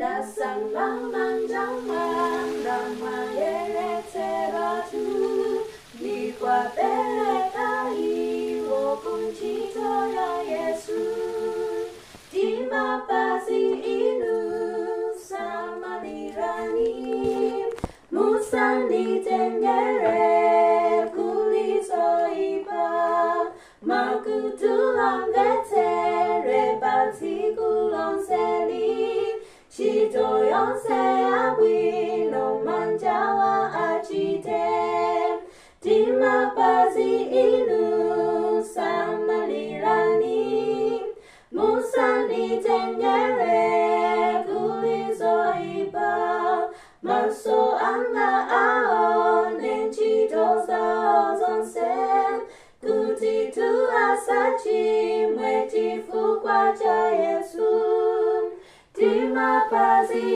Dasang laman jamang dama yerete batu Di kwa pelekahi wopun citoya Yesus Di mapasi inu sama nirani Musani tengere kuliso iba Makutulang vetere bati kulong seli Chito yon se abwi no manjawa achite Di mapasi inu sama nirani Musani tengere kuliso iba Maso anga aon en chito sa ozonsen Kuti tu asachi mweti fukwa cha Yesu Di mapasi